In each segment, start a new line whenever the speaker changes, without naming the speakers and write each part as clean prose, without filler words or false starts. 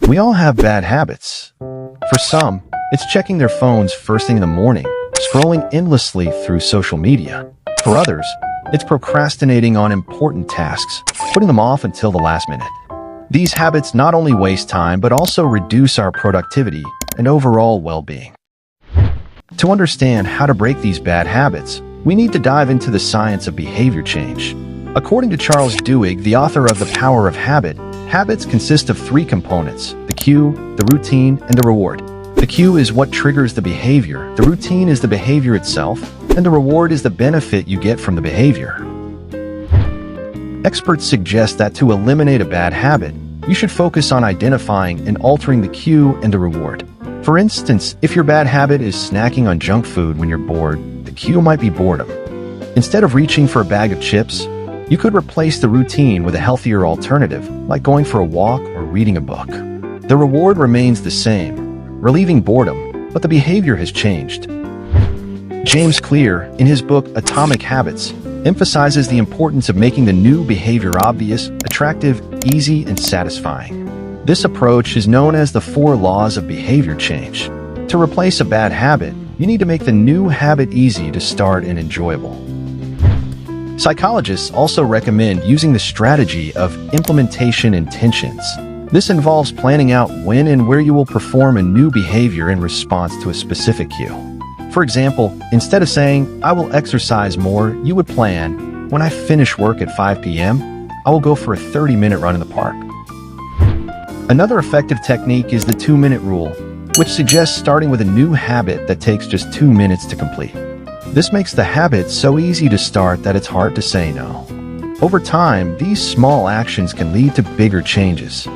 We all have bad habits. For some, it's checking their phones first thing in the morning, scrolling endlessly through social media. For others, it's procrastinating on important tasks, putting them off until the last minute. These habits not only waste time but also reduce our productivity and overall well-being. To understand how to break these bad habits, we need to dive into the science of behavior change. According to Charles Duhigg, the author of The Power of Habit, habits consist of three components: the cue, the routine, and the reward. The cue is what triggers the behavior, the routine is the behavior itself, and the reward is the benefit you get from the behavior. Experts suggest that to eliminate a bad habit, you should focus on identifying and altering the cue and the reward. For instance, if your bad habit is snacking on junk food when you're bored, the cue might be boredom. Instead of reaching for a bag of chips, you could replace the routine with a healthier alternative, like going for a walk or reading a book. The reward remains the same, relieving boredom, but the behavior has changed. James Clear, in his book Atomic Habits, emphasizes the importance of making the new behavior obvious, attractive, easy, and satisfying. This approach is known as the 4 laws of behavior change. To replace a bad habit, you need to make the new habit easy to start and enjoyable. Psychologists also recommend using the strategy of implementation intentions. This involves planning out when and where you will perform a new behavior in response to a specific cue. For example, instead of saying, "I will exercise more," you would plan, "When I finish work at 5 p.m., I will go for a 30-minute run in the park." Another effective technique is the 2-minute rule, which suggests starting with a new habit that takes just 2 minutes to complete. This makes the habit so easy to start that it's hard to say no. Over time, these small actions can lead to bigger changes.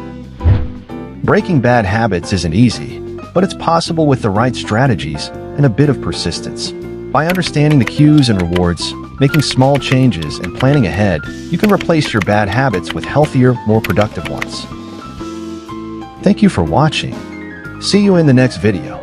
Breaking bad habits isn't easy, but it's possible with the right strategies and a bit of persistence. By understanding the cues and rewards, making small changes, and planning ahead, you can replace your bad habits with healthier, more productive ones. Thank you for watching. See you in the next video.